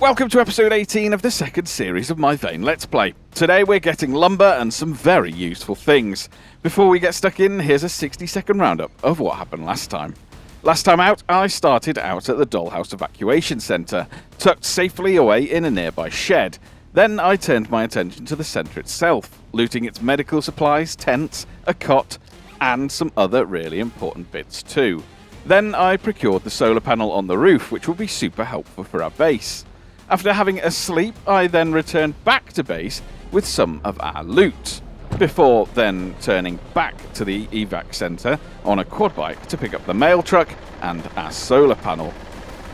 Welcome to episode 18 of the second series of my Vane Let's Play. Today we're getting lumber and some very useful things. Before we get stuck in, here's a 60-second roundup of what happened last time. Last time out, I started out at the Dollhouse Evacuation Centre, tucked safely away in a nearby shed. Then I turned my attention to the centre itself, looting its medical supplies, tents, a cot, and some other really important bits too. Then I procured the solar panel on the roof, which will be super helpful for our base. After having a sleep, I then returned back to base with some of our loot, before then turning back to the evac centre on a quad bike to pick up the mail truck and our solar panel.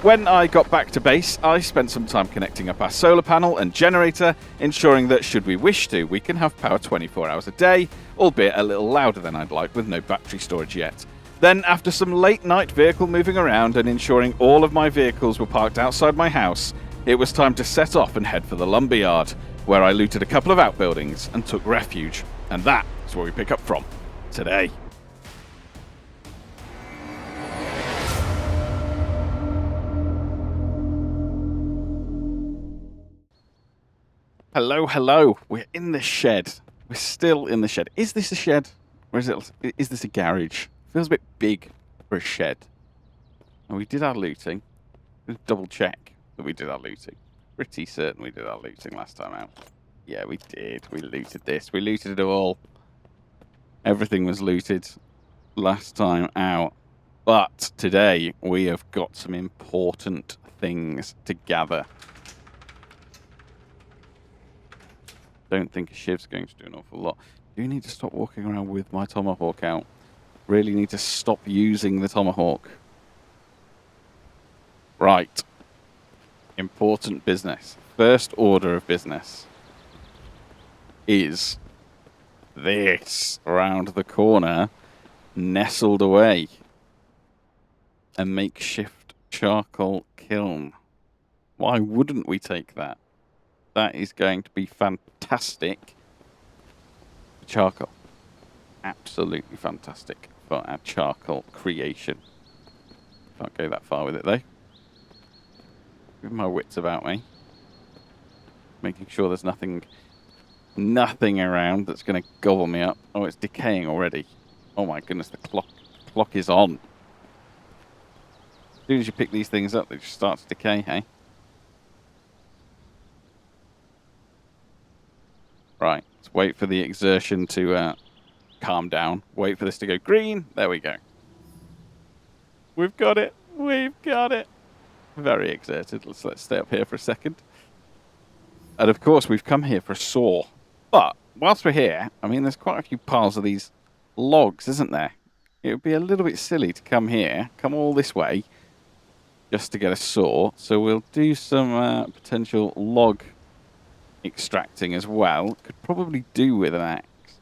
When I got back to base, I spent some time connecting up our solar panel and generator, ensuring that should we wish to, we can have power 24 hours a day, albeit a little louder than I'd like with no battery storage yet. Then, after some late night vehicle moving around and ensuring all of my vehicles were parked outside my house, it was time to set off and head for the lumberyard, where I looted a couple of outbuildings and took refuge. And that is where we pick up from today. Hello. We're in the shed. We're still in the shed. Is this a shed? Or is this a garage? Feels a bit big for a shed. And we did our looting. Let's double check that we did our looting. Pretty certain we did our looting last time out. Yeah, we did. We looted this. We looted it all. Everything was looted last time out. But today we have got some important things to gather. Don't think a shiv's going to do an awful lot. Do need to stop walking around with my tomahawk out. Really need to stop using the tomahawk. Right. Important business. First order of business is this around the corner, nestled away. A makeshift charcoal kiln. Why wouldn't we take that? That is going to be fantastic. Charcoal. Absolutely fantastic for our charcoal creation. Can't go that far with it though. With my wits about me. Making sure there's nothing around that's going to gobble me up. Oh, it's decaying already. Oh my goodness, the clock is on. As soon as you pick these things up, they just start to decay, hey? Right, let's wait for the exertion to calm down. Wait for this to go green. There we go. We've got it. We've got it. Very exerted. Let's stay up here for a second. And of course, we've come here for a saw. But whilst we're here, I mean, there's quite a few piles of these logs, isn't there? It would be a little bit silly to come here, come all this way, just to get a saw. So we'll do some potential log extracting as well. Could probably do with an axe.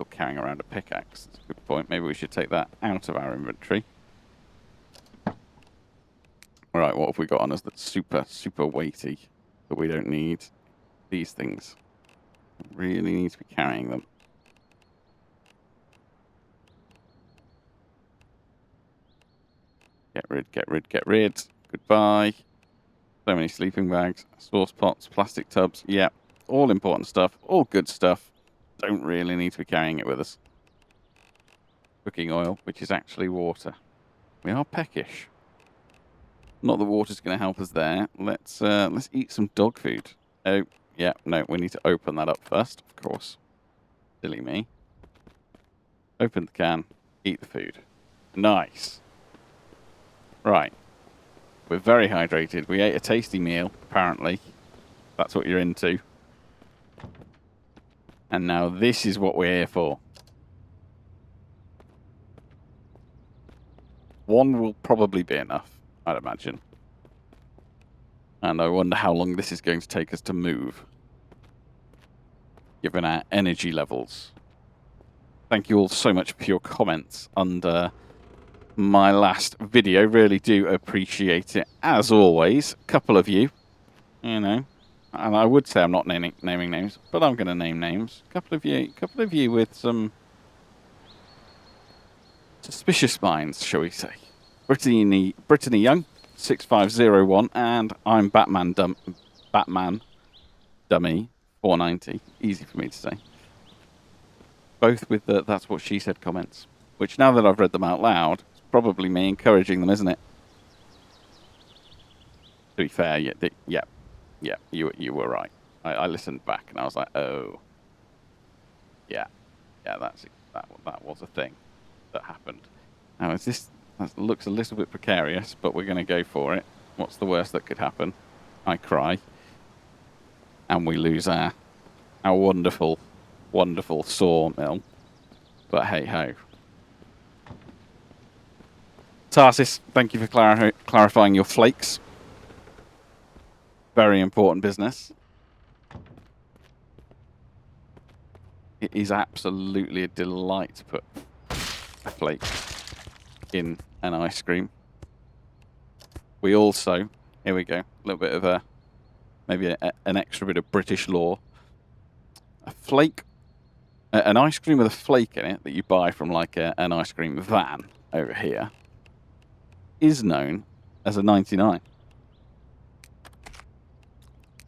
Or carrying around a pickaxe. That's a good point. Maybe we should take that out of our inventory. Alright, what have we got on us that's super weighty that we don't need? These things. Really need to be carrying them. Get rid. Goodbye. So many sleeping bags, sauce pots, plastic tubs. Yeah, all important stuff, all good stuff. Don't really need to be carrying it with us. Cooking oil, which is actually water. We are peckish. Not that water's going to help us there. Let's eat some dog food. Oh, yeah, no, we need to open that up first, of course. Silly me. Open the can, eat the food. Nice. Right. We're very hydrated. We ate a tasty meal, apparently. That's what you're into. And now this is what we're here for. One will probably be enough, I'd imagine. And I wonder how long this is going to take us to move, given our energy levels. Thank you all so much for your comments under my last video. Really do appreciate it, as always. A couple of you, you know, and I would say I'm not naming names, but I'm going to name names. A couple of you with some suspicious minds, shall we say. Brittany Young, 6501, and I'm Batman Dummy 490. Easy for me to say. Both with the "that's what she said" comments, which now that I've read them out loud, it's probably me encouraging them, isn't it? To be fair, yeah, you were right. I listened back and I was like, oh, yeah, that was a thing that happened. Now that looks a little bit precarious, but we're going to go for it. What's the worst that could happen? I cry, and we lose our wonderful, wonderful sawmill. But hey ho. Tarsis, thank you for clarifying your flakes. Very important business. It is absolutely a delight to put a flake in an ice cream. We also, here we go, a little bit of maybe an extra bit of British law. A flake, an ice cream with a flake in it that you buy from like an ice cream van over here is known as a 99.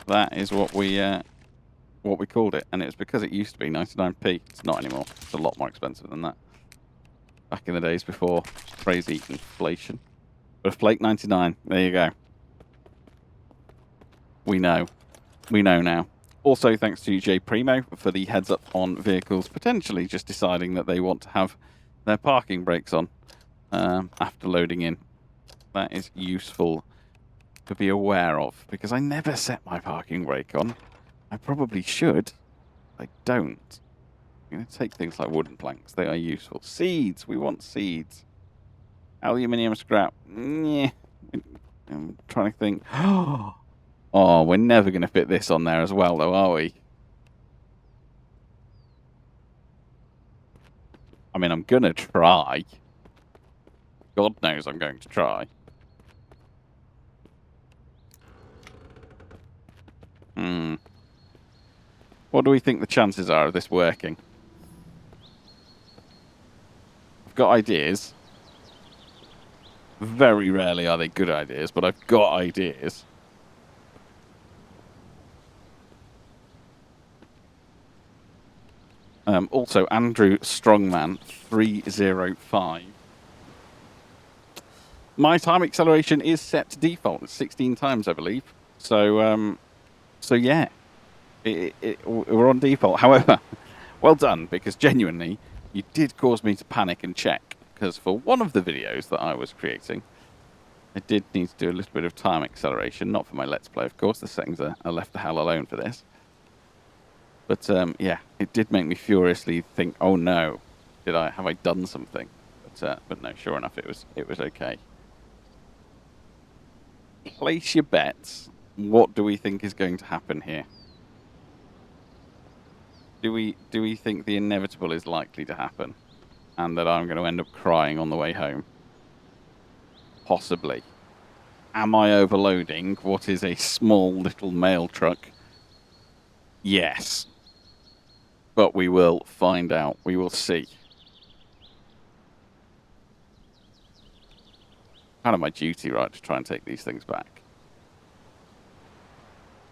That is what we called it, and it was because it used to be 99p. It's not anymore. It's a lot more expensive than that. Back in the days before crazy inflation. But a flake 99, there you go. We know. We know now. Also, thanks to J Primo for the heads up on vehicles potentially just deciding that they want to have their parking brakes on after loading in. That is useful to be aware of, because I never set my parking brake on. I probably should. I don't. I'm going to take things like wooden planks. They are useful. Seeds. We want seeds. Aluminium scrap. Yeah. I'm trying to think. Oh, we're never going to fit this on there as well, though, are we? I mean, I'm going to try. God knows I'm going to try. What do we think the chances are of this working? I've got ideas. Very rarely are they good ideas, but I've got ideas. Also, Andrew Strongman 305. My time acceleration is set to default. It's 16 times, I believe. So yeah, we're on default. However, well done, because genuinely, you did cause me to panic and check. Because for one of the videos that I was creating, I did need to do a little bit of time acceleration. Not for my Let's Play, of course. The settings are left the hell alone for this. But yeah, it did make me furiously think, oh no, have I done something? But no, sure enough, it was okay. Place your bets. What do we think is going to happen here? Do we think the inevitable is likely to happen, and that I'm going to end up crying on the way home? Possibly. Am I overloading what is a small little mail truck? Yes. But we will find out. We will see. Kind of my duty, right, to try and take these things back.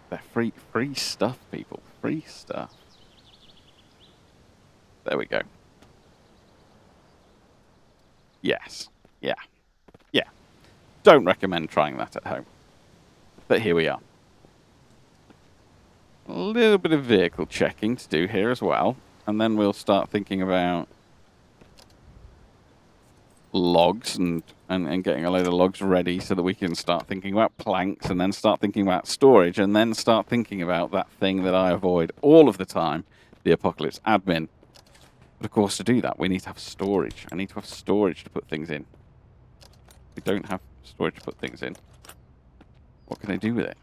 They're free stuff, people. Free stuff. There we go. Yes. Yeah. Yeah. Don't recommend trying that at home. But here we are. A little bit of vehicle checking to do here as well. And then we'll start thinking about logs and getting a load of logs ready so that we can start thinking about planks, and then start thinking about storage, and then start thinking about that thing that I avoid all of the time, the Apocalypse admin. But of course, to do that, we need to have storage. I need to have storage to put things in. If we don't have storage to put things in, what can I do with it?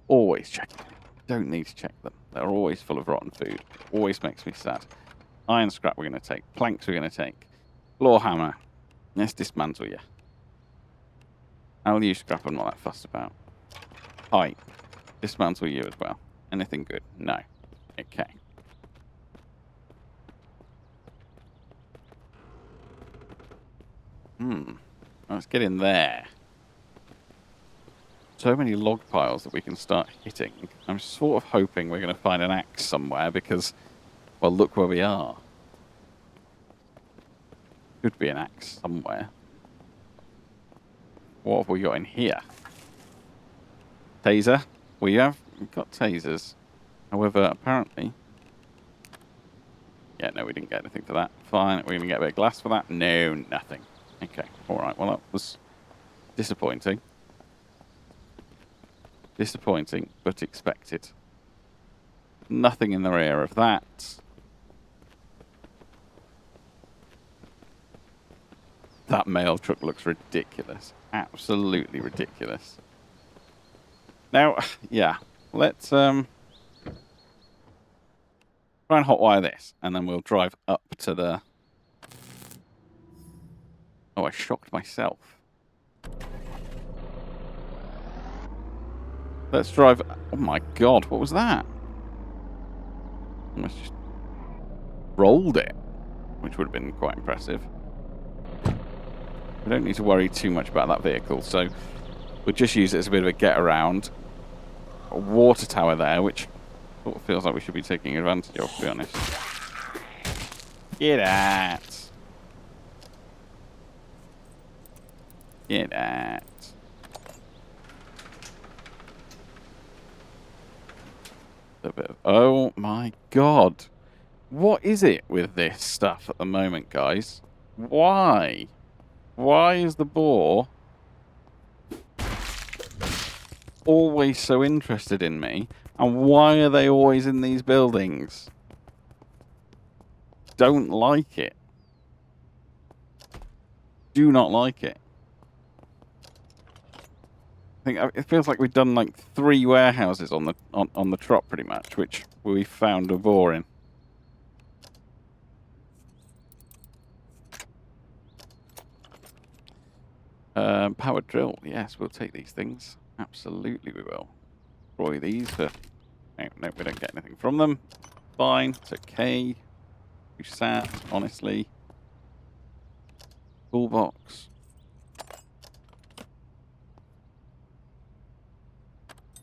Always check them. Don't need to check them. They're always full of rotten food. Always makes me sad. Iron scrap we're going to take. Planks we're going to take. Floor hammer. Let's dismantle you. I'll use scrap I'm not that fussed about. Height. Dismantle you as well. Anything good? No. Okay. Let's get in there. so many log piles that we can start hitting. I'm sort of hoping we're going to find an axe somewhere because, well, look where we are. Could be an axe somewhere. What have we got in here? Taser. We've got tasers. However, apparently... Yeah, no, we didn't get anything for that. Fine. We're going to get a bit of glass for that? No, nothing. Okay, alright. Well, that was disappointing. Disappointing, but expected. Nothing in the rear of that. That mail truck looks ridiculous. Absolutely ridiculous. Now, yeah, let's try and hotwire this, and then we'll drive up to the... Oh, I shocked myself. Let's drive... Oh my god, what was that? Almost just rolled it, which would have been quite impressive. We don't need to worry too much about that vehicle, so we'll just use it as a bit of a get-around. A water tower there, which sort of feels like we should be taking advantage of, to be honest. Get out! Get out. A bit of, oh my god. What is it with this stuff at the moment, guys? Why? Why is the boar always so interested in me? And why are they always in these buildings? Don't like it. Do not like it. I think it feels like we've done like 3 warehouses on the trot pretty much, which we found a boar in. Powered drill. Yes, we'll take these things. Absolutely we will. Destroy these for... No, we don't get anything from them. Fine. It's okay. Too sad, honestly. Toolbox.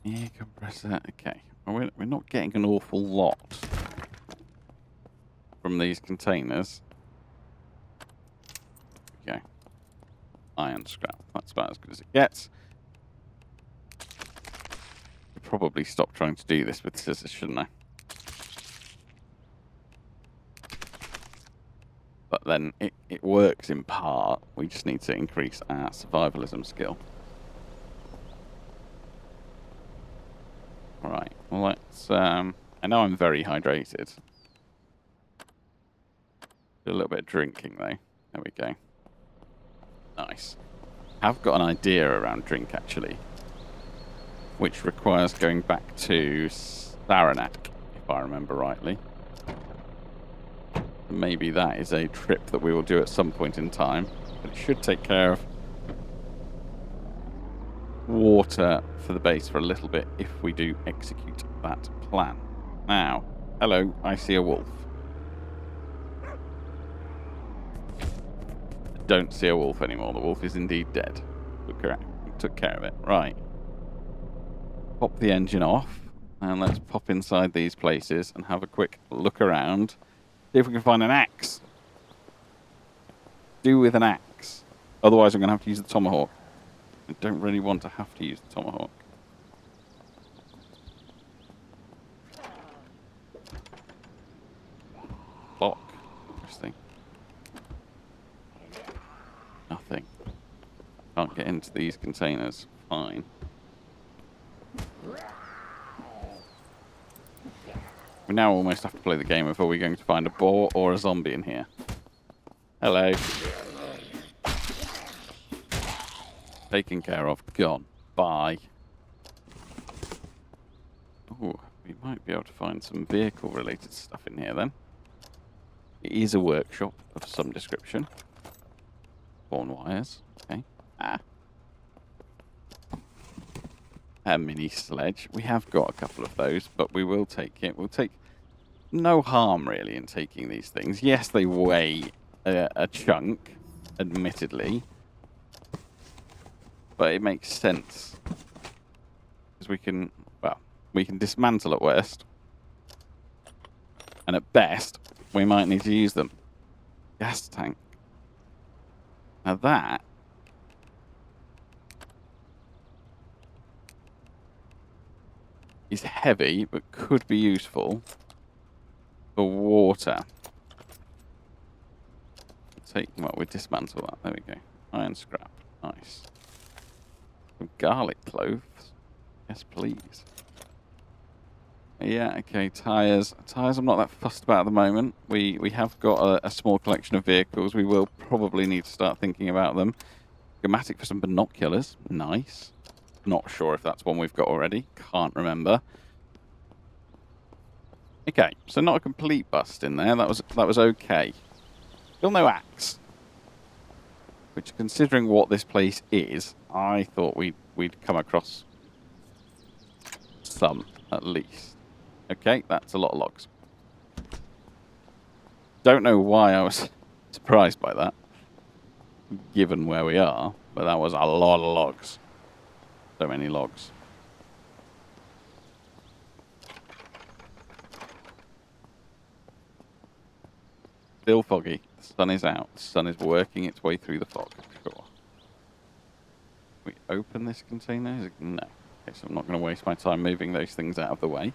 Air compressor. Okay. We're not getting an awful lot from these containers. Okay. Iron scrap. That's about as good as it gets. I'll probably stop trying to do this with scissors, shouldn't I? But then it works in part. We just need to increase our survivalism skill. Alright, well let's... I know I'm very hydrated. Do a little bit of drinking though. There we go. Nice. I've got an idea around drink actually, which requires going back to Saranac, if I remember rightly. Maybe that is a trip that we will do at some point in time, but it should take care of water for the base for a little bit if we do execute that plan. Now, hello, I see a wolf. Don't see a wolf anymore. The wolf is indeed dead. Took care of it. Right. Pop the engine off, and let's pop inside these places and have a quick look around. See if we can find an axe. Do with an axe. Otherwise, I'm going to have to use the tomahawk. I don't really want to have to use the tomahawk. Lock. Interesting. Nothing. Can't get into these containers. Fine. We now almost have to play the game of, are we going to find a boar or a zombie in here? Hello. Taken care of. Gone. Bye. Oh, we might be able to find some vehicle-related stuff in here then. It is a workshop of some description. Spawn wires. Okay. Ah. A mini sledge. We have got a couple of those, but we will take it. We'll take no harm, really, in taking these things. Yes, they weigh a chunk, admittedly. But it makes sense Because we can, well, we can dismantle at worst. And at best, we might need to use them. Gas tank. Now that is heavy, but could be useful for water. Well, we dismantle that. There we go. Iron scrap. Nice. Some garlic cloves. Yes, please. Yeah, okay. Tyres. Tyres I'm not that fussed about at the moment. We have got a small collection of vehicles. We will probably need to start thinking about them. Schematic for some binoculars. Nice. Not sure if that's one we've got already. Can't remember. Okay, so not a complete bust in there. That was okay. Still no axe. Which, considering what this place is, I thought we'd come across some, at least. Okay, that's a lot of logs. Don't know why I was surprised by that, given where we are, but that was a lot of logs. So many logs. Still foggy. The sun is out. The sun is working its way through the fog. Sure. We open this container? No. Okay, so I'm not going to waste my time moving those things out of the way.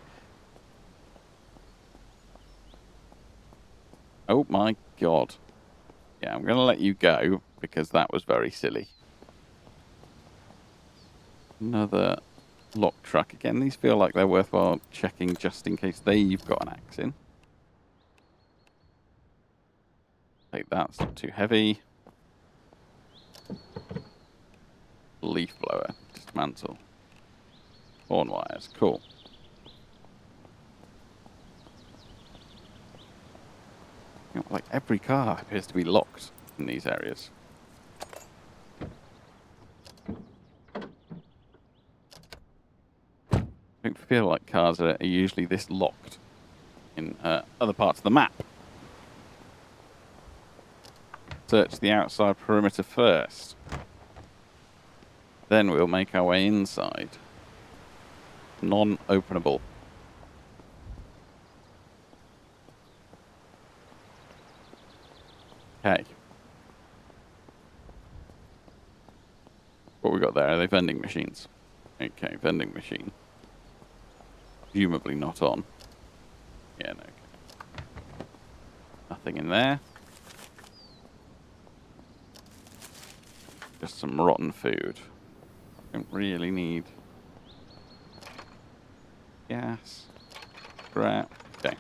Oh my god. Yeah, I'm going to let you go because that was very silly. Another lock truck. Again, these feel like they're worthwhile checking just in case they've got an axe in. Take that, it's not too heavy. Leaf blower, dismantle. Horn wires, cool. You know, like every car appears to be locked in these areas. I don't feel like cars are usually this locked in other parts of the map. Search the outside perimeter first. Then we'll make our way inside. Non-openable. Okay. What we got there? Are they vending machines? Okay, vending machine. Presumably not on. Yeah, no. Nothing in there. Just some rotten food. Don't really need gas. Scrap. Okay.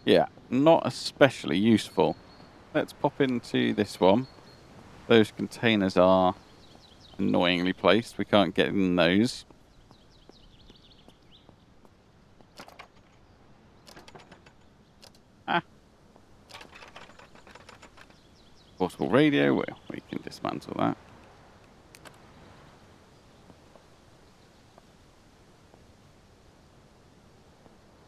Yeah, not especially useful. Let's pop into this one. Those containers are annoyingly placed. We can't get in those. Ah. Portable radio, well, we can dismantle that.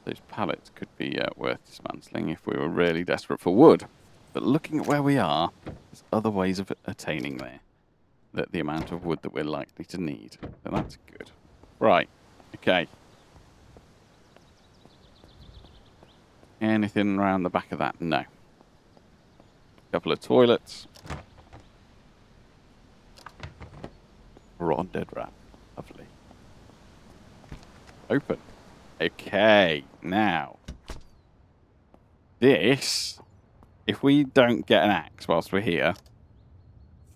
Those pallets could be worth dismantling if we were really desperate for wood. But looking at where we are, there's other ways of attaining there. The amount of wood that we're likely to need. So that's good. Right. Okay. Anything around the back of that? No. Couple of toilets. Rotten dead rat. Lovely. Open. Okay, now. This, if we don't get an axe whilst we're here,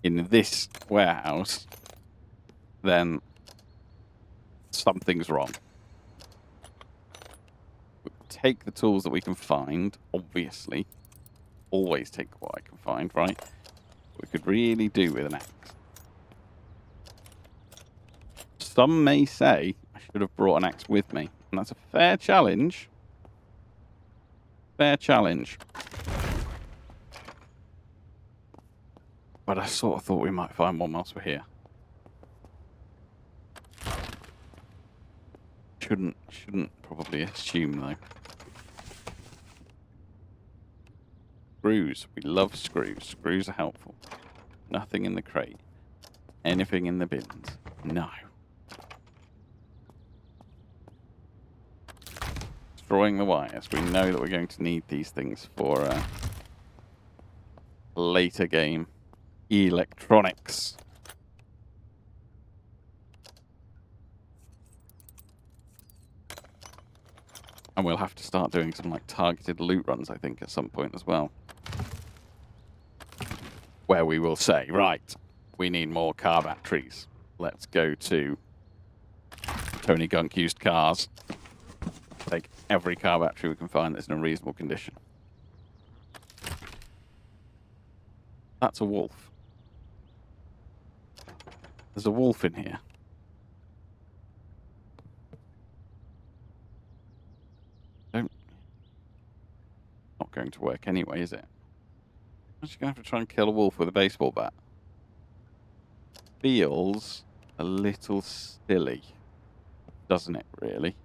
in this warehouse, then something's wrong. We'll take the tools that we can find, obviously. Always take what I can find, right? We could really do with an axe. Some may say I should have brought an axe with me, and that's a fair challenge. Fair challenge. But I sort of thought we might find one whilst we're here. Shouldn't probably assume though. Screws. We love screws. Screws are helpful. Nothing in the crate. Anything in the bins? No. destroying the wires. We know that we're going to need these things for later game electronics. And we'll have to start doing some like targeted loot runs, I think, at some point as well. Where we will say, right, we need more car batteries. Let's go to Tony Gunk Used Cars. Take every car battery we can find that's in a reasonable condition. That's a wolf. There's a wolf in here. Not going to work anyway, is it? I'm just going to have to try and kill a wolf with a baseball bat. Feels a little silly, doesn't it, really?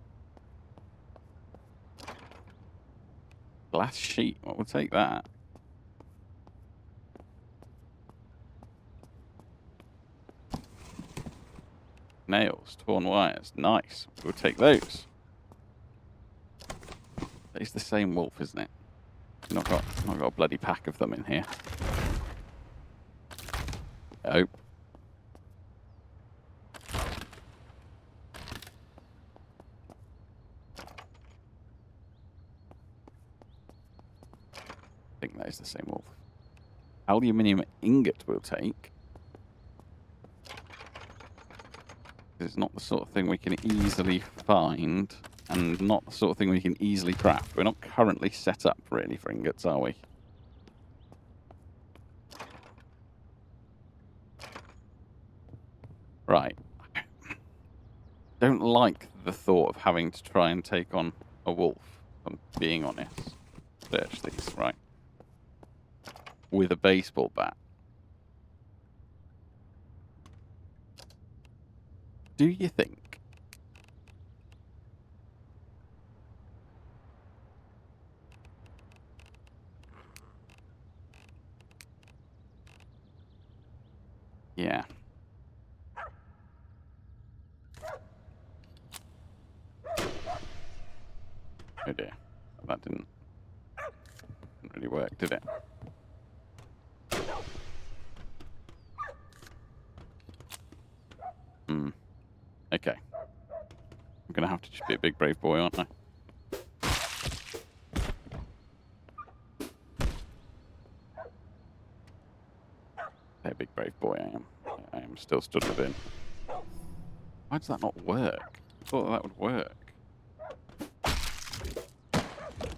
Glass sheet, what would take that? Nails, torn wires, nice. We'll take those. It's the same wolf, isn't it? Not got a bloody pack of them in here. Oh. I think that is the same wolf. Aluminium ingot we'll take. It's not the sort of thing we can easily find, and not the sort of thing we can easily craft. We're not currently set up, really, for ingots, are we? Right. Don't like the thought of having to try and take on a wolf, if I'm being honest. Search these, right. With a baseball bat. Do you think? Yeah. Oh dear. That didn't really work, did it? Okay. I'm going to have to just be a big brave boy, aren't I? A big brave boy I am. I am still stood within. Why does that not work? I thought that would work.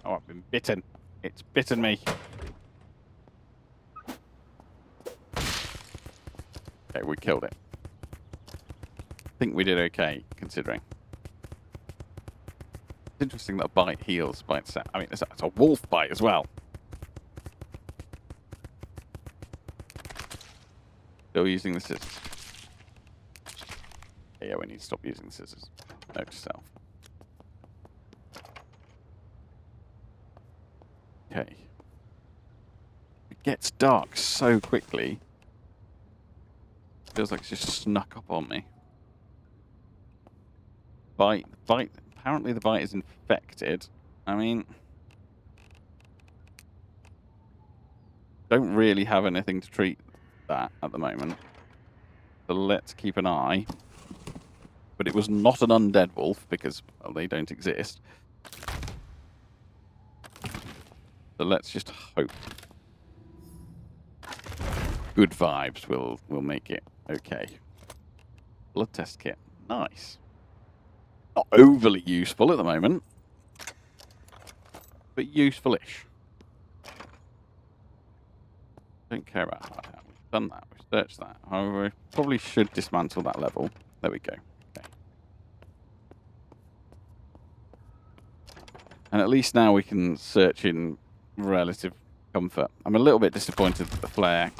Oh, I've been bitten. It's bitten me. Okay, we killed it. I think we did okay, considering. It's interesting that a bite heals by itself. I mean, it's a wolf bite as well. Still using the scissors. Yeah, we need to stop using the scissors. Note to self. Okay. It gets dark so quickly. Feels like it's just snuck up on me. Bite. Apparently the bite is infected. I mean, don't really have anything to treat that at the moment. So let's keep an eye. But it was not an undead wolf because, well, they don't exist. So let's just hope. Good vibes will make it okay. Blood test kit. Nice. Not overly useful at the moment, but useful-ish. Don't care about that. We've done that. We've searched that. However, we probably should dismantle that level. There we go. Okay. And at least now we can search in relative comfort. I'm a little bit disappointed that the flare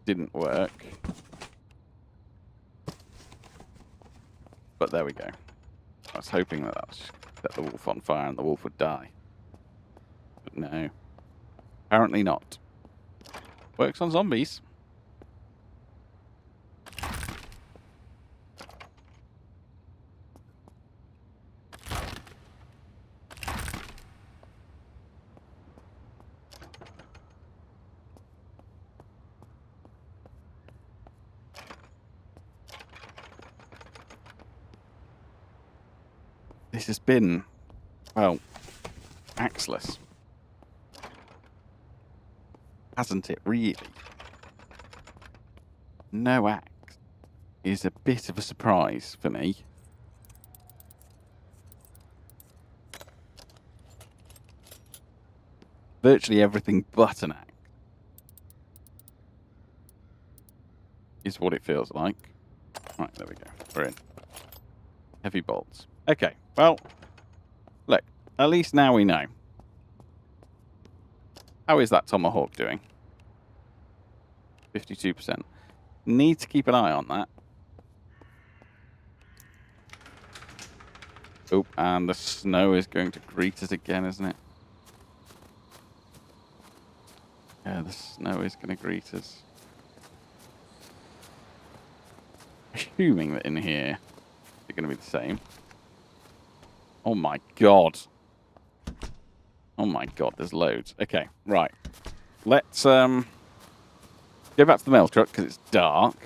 didn't work. But there we go. I was hoping that that would set the wolf on fire and the wolf would die. But no. Apparently not. Works on zombies. This has been, well, axeless. Hasn't it, really? No axe is a bit of a surprise for me. Virtually everything but an axe is what it feels like. Right, there we go. We're in. Heavy bolts. Okay, well, look, at least now we know. How is that tomahawk doing? 52%. Need to keep an eye on that. Oh, and the snow is going to greet us again, isn't it? Yeah, the snow is going to greet us. Assuming that in here, it's going to be the same. Oh my god. Oh my god, there's loads. Okay, right. Let's go back to the mail truck because it's dark.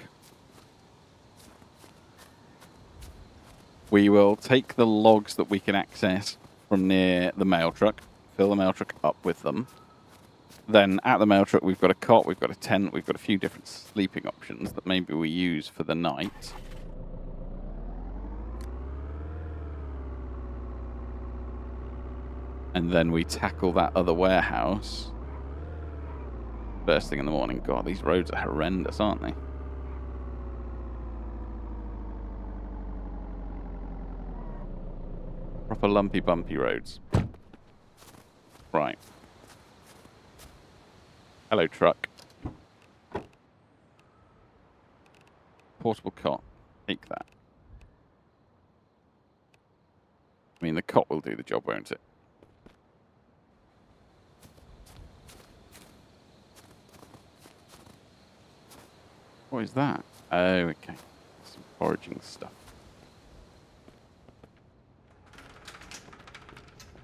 We will take the logs that we can access from near the mail truck, fill the mail truck up with them. Then at the mail truck, we've got a cot, we've got a tent, we've got a few different sleeping options that maybe we use for the night. And then we tackle that other warehouse first thing in the morning. God, these roads are horrendous, aren't they? Proper lumpy, bumpy roads. Right. Hello, truck. Portable cot. Take that. I mean, the cot will do the job, won't it? What is that? Oh, okay. Some foraging stuff.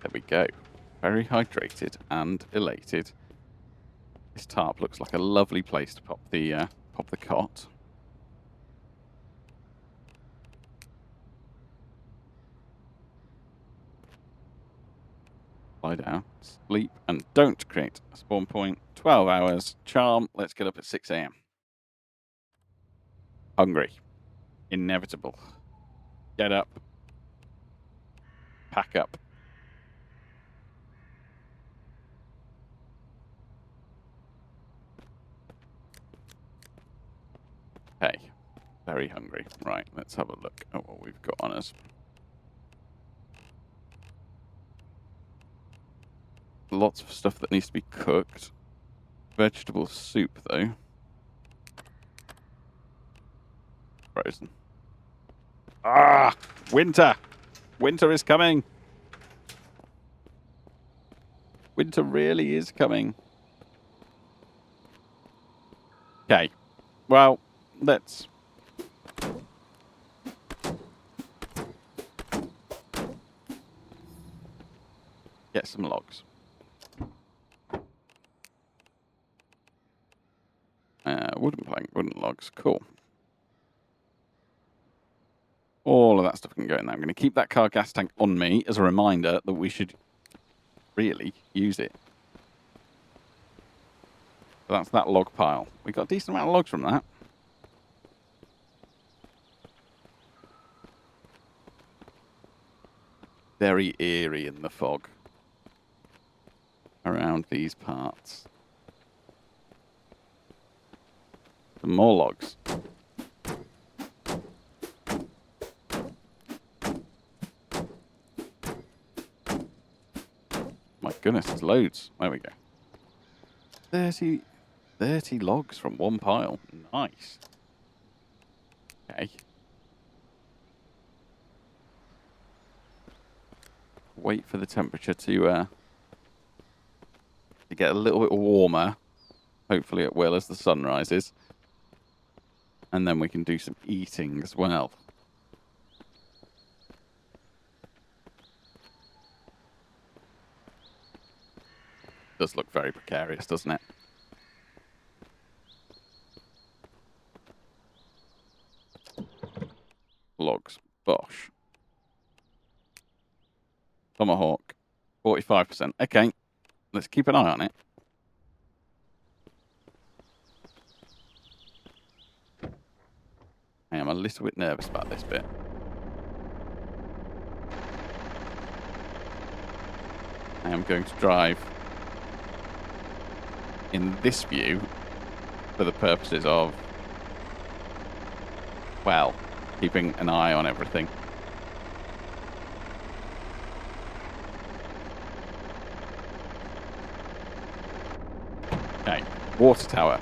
There we go. Very hydrated and elated. This tarp looks like a lovely place to pop the cot. Lie down, sleep, and don't create a spawn point. 12 hours. Charm. Let's get up at 6 a.m. Hungry. Inevitable. Get up. Pack up. Hey. Very hungry. Right, let's have a look at what we've got on us. Lots of stuff that needs to be cooked. Vegetable soup, though. Frozen. Ah! Winter! Winter is coming! Winter really is coming. Okay. Well, let's... get some logs. Wooden plank, wooden logs. Cool. All of that stuff can go in there. I'm going to keep that car gas tank on me as a reminder that we should really use it. So that's that log pile. We got a decent amount of logs from that. Very eerie in the fog around these parts. Some more logs. My goodness, there's loads. There we go. 30 logs from one pile. Nice. Okay. Wait for the temperature to get a little bit warmer. Hopefully it will as the sun rises. And then we can do some eating as well. Does look very precarious, doesn't it? Logs. Bosh. Tomahawk, 45%. Okay, let's keep an eye on it. I am a little bit nervous about this bit. I am going to drive in this view for the purposes of, well, keeping an eye on everything. Okay, water tower.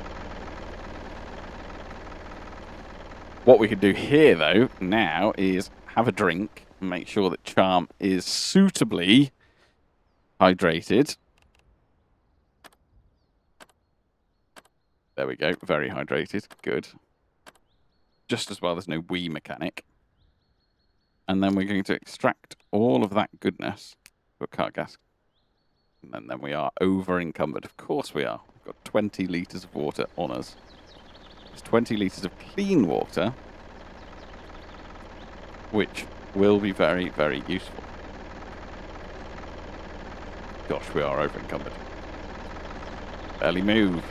What we could do here, though, now is have a drink and make sure that Charm is suitably hydrated. There we go, very hydrated, good. Just as well there's no wee mechanic. And then we're going to extract all of that goodness for car gas. And then we are over encumbered. Of course we are. We've got 20 litres of water on us. There's 20 litres of clean water, which will be very, very useful. Gosh, we are over encumbered. Barely move.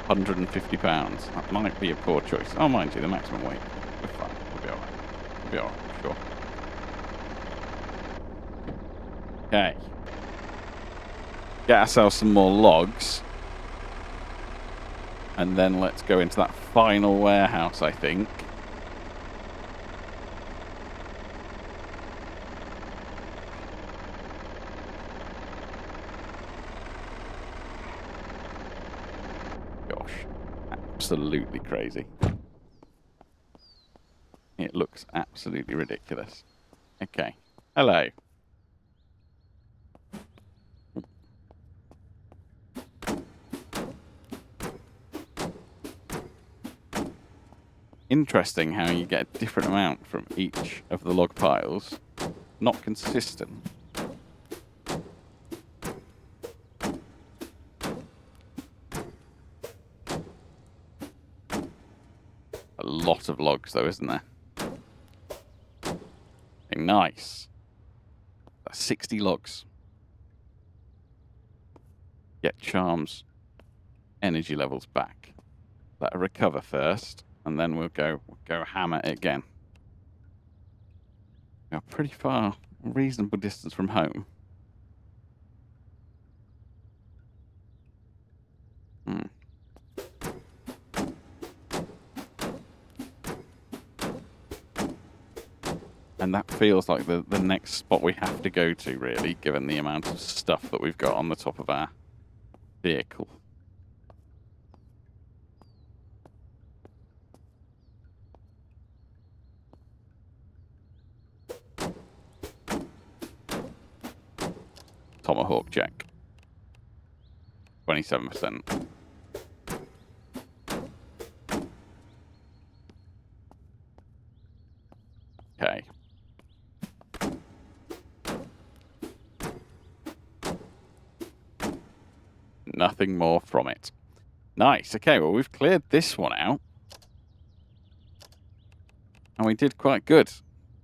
£150. That might be a poor choice. Oh, mind you, the maximum weight. We're fine. We'll be alright. We'll be alright, I'm sure. Okay. Get ourselves some more logs. And then let's go into that final warehouse, I think. Absolutely crazy. It looks absolutely ridiculous. Okay. Hello. Interesting how you get a different amount from each of the log piles. Not consistent. A lot of logs, though, isn't there? Okay, nice. That's 60 logs. Get Charm's energy levels back. Let her recover first, and then we'll go hammer it again. We are pretty far, reasonable distance from home. And that feels like the next spot we have to go to, really, given the amount of stuff that we've got on the top of our vehicle. Tomahawk Jack. 27%. Okay. Nothing more from it. Nice. Okay, well, we've cleared this one out. And we did quite good.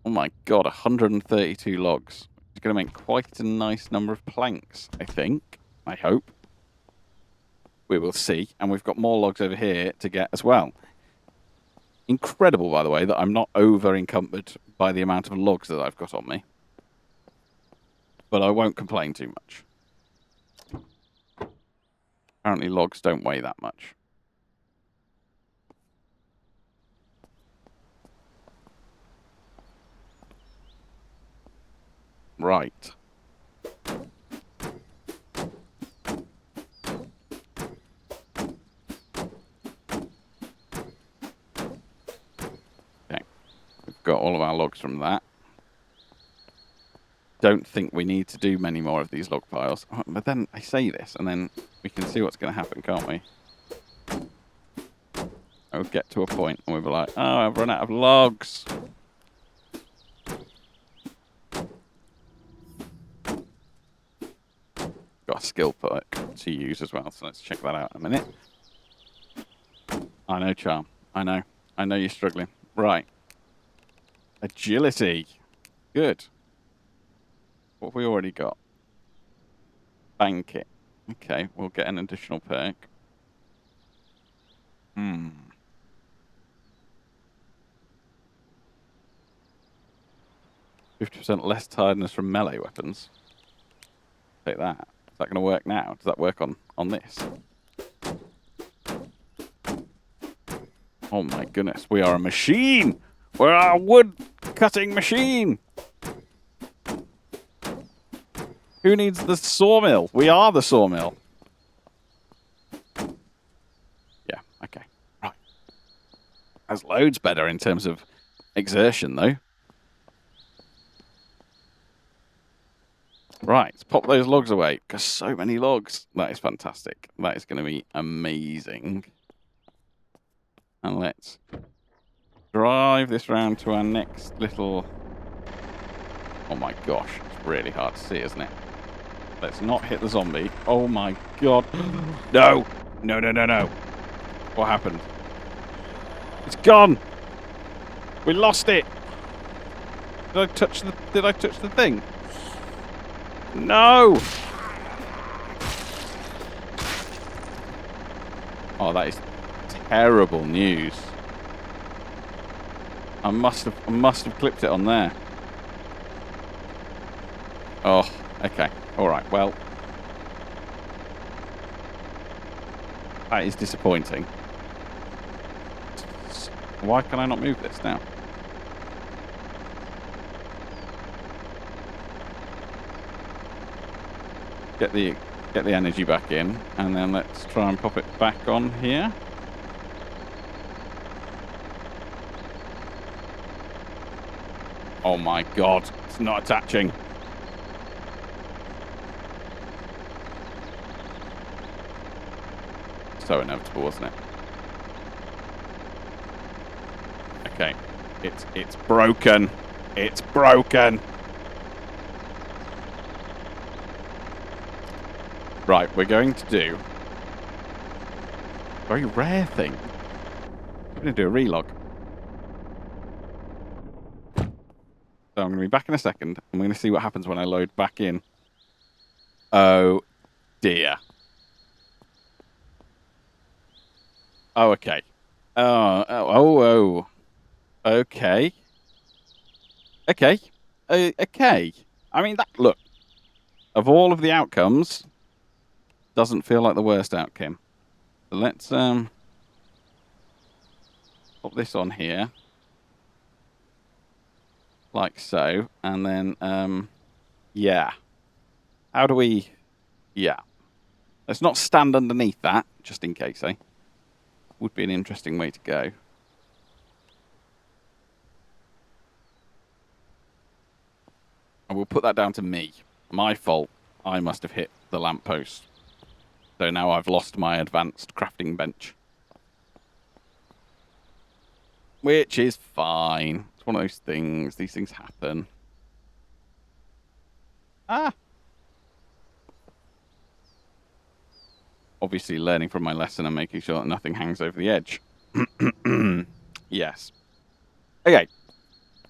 Oh my god, 132 logs. It's going to make quite a nice number of planks, I think. I hope. We will see. And we've got more logs over here to get as well. Incredible, by the way, that I'm not over encumbered by the amount of logs that I've got on me. But I won't complain too much. Apparently logs don't weigh that much. Right. Okay. We've got all of our logs from that. Don't think we need to do many more of these log piles. But then I say this, and then we can see what's going to happen, can't we? I'll get to a point, and we'll be like, oh, I've run out of logs. Got a skill perk to use as well, so let's check that out in a minute. I know, Charm. I know. I know you're struggling. Right. Agility. Good. What have we already got? Bank it. Okay, we'll get an additional perk. 50% less tiredness from melee weapons. Take that. Is that going to work now? Does that work on this? Oh my goodness, we are a machine! We're a wood-cutting machine! Who needs the sawmill? We are the sawmill. Yeah, okay. Right. That's loads better in terms of exertion, though. Right, let's pop those logs away, because so many logs. That is fantastic. That is going to be amazing. And let's drive this round to our next little... Oh my gosh, it's really hard to see, isn't it? Let's not hit the zombie. Oh my god. No! No, no, no, no. What happened? It's gone! We lost it! Did I touch the thing? No! Oh, that is terrible news. I must have clipped it on there. Oh, okay. All right. Well, that is disappointing. Why can I not move this now? Get the energy back in, and then let's try and pop it back on here. Oh my god, it's not attaching. So inevitable, wasn't it? Okay, it's broken. It's broken. Right, we're going to do a very rare thing. We're going to do a relog. So I'm going to be back in a second. I'm going to see what happens when I load back in. Oh, dear. Oh, okay. Oh. Okay. Okay. Okay. I mean, look. Of all of the outcomes, doesn't feel like the worst outcome. So let's pop this on here. Like so. And then, yeah. How do we... Yeah. Let's not stand underneath that, just in case, eh? Would be an interesting way to go. And we'll put that down to me. My fault. I must have hit the lamppost. So now I've lost my advanced crafting bench. Which is fine. It's one of those things. These things happen. Ah! Obviously learning from my lesson and making sure that nothing hangs over the edge. Yes. Okay.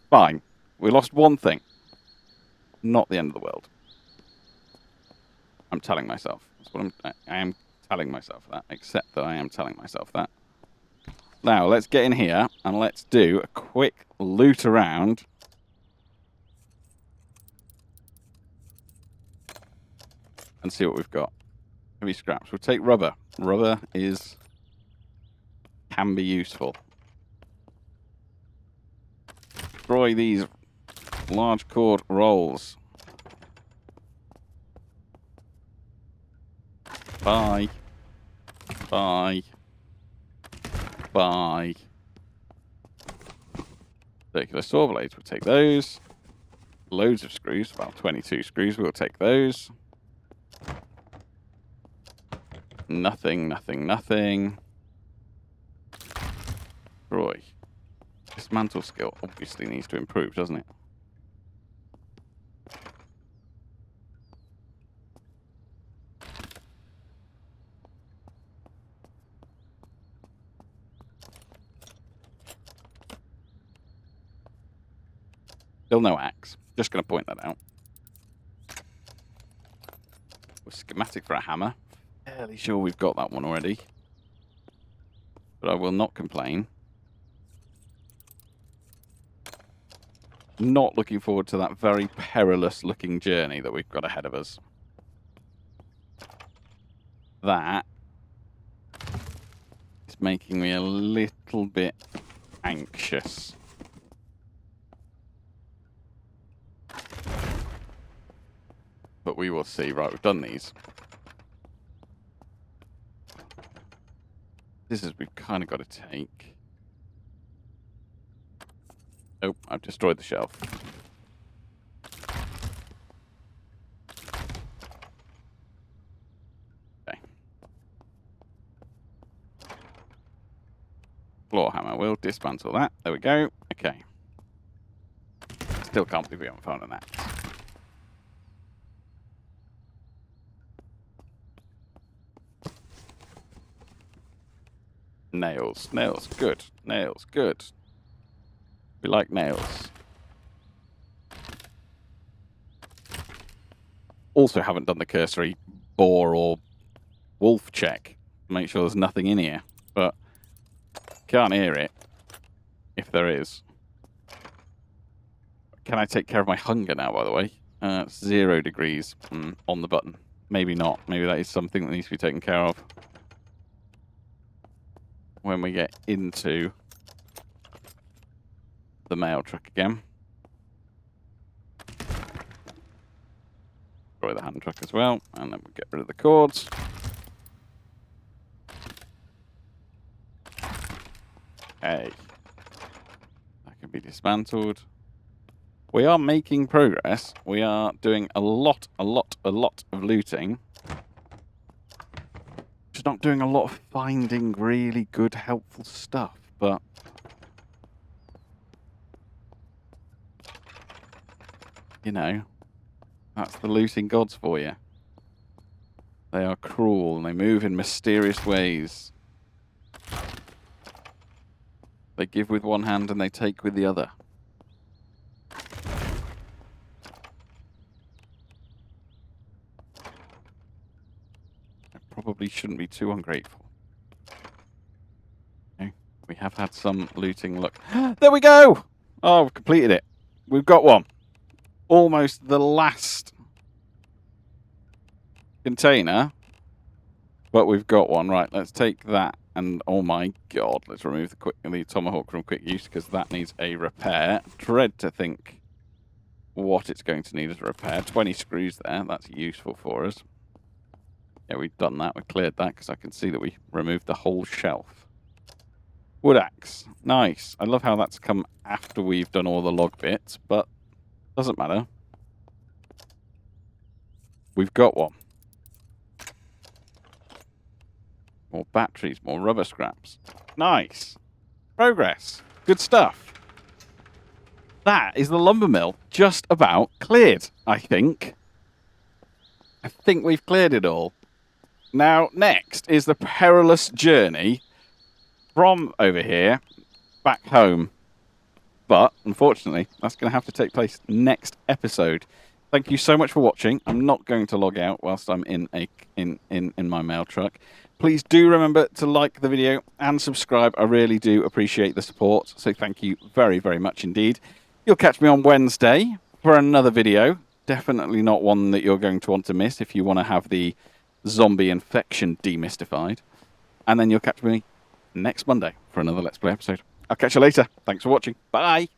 Fine. We lost one thing. Not the end of the world. I'm telling myself. That's what I am telling myself that. Except that I am telling myself that. Now, let's get in here and let's do a quick loot around. And see what we've got. Heavy scraps. We'll take rubber. Rubber can be useful. Destroy these large cord rolls. Bye. Bye. Bye. Circular saw blades. We'll take those. Loads of screws. About 22 screws. We'll take those. Nothing, nothing, nothing. Roy. Dismantle skill obviously needs to improve, doesn't it? Still no axe. Just going to point that out. A schematic for a hammer. Fairly sure we've got that one already. But I will not complain. Not looking forward to that very perilous looking journey that we've got ahead of us. That is making me a little bit anxious. But we will see. Right, we've done these. This is we've kind of got to take. Oh, I've destroyed the shelf. Okay. Floor hammer. We'll dismantle that. There we go. Okay. Still can't believe we haven't found an axe. Nails. Nails. Good. Nails. Good. We like nails. Also haven't done the cursory boar or wolf check. Make sure there's nothing in here. But can't hear it. If there is. Can I take care of my hunger now, by the way? 0 degrees on the button. Maybe not. Maybe that is something that needs to be taken care of. When we get into the mail truck again. Destroy the hand truck as well, and then we'll get rid of the cords. Okay. That can be dismantled. We are making progress. We are doing a lot of looting. Just not doing a lot of finding really good, helpful stuff, but you know, that's the looting gods for you. They are cruel and they move in mysterious ways. They give with one hand and they take with the other. Probably shouldn't be too ungrateful. Okay. We have had some looting luck. There we go! Oh, we've completed it. We've got one. Almost the last container. But we've got one. Right, let's take that. And oh my god, let's remove the tomahawk from quick use because that needs a repair. Dread to think what it's going to need as a repair. 20 screws there. That's useful for us. Yeah, we've done that. We've cleared that because I can see that we removed the whole shelf. Wood axe. Nice. I love how that's come after we've done all the log bits, but doesn't matter. We've got one. More batteries, more rubber scraps. Nice. Progress. Good stuff. That is the lumber mill just about cleared, I think. I think we've cleared it all. Now, next is the perilous journey from over here back home. But, unfortunately, that's going to have to take place next episode. Thank you so much for watching. I'm not going to log out whilst I'm in my mail truck. Please do remember to like the video and subscribe. I really do appreciate the support. So thank you very, very much indeed. You'll catch me on Wednesday for another video. Definitely not one that you're going to want to miss if you want to have the zombie infection demystified. And then you'll catch me next Monday for another Let's Play episode. I'll catch you later. Thanks for watching. Bye.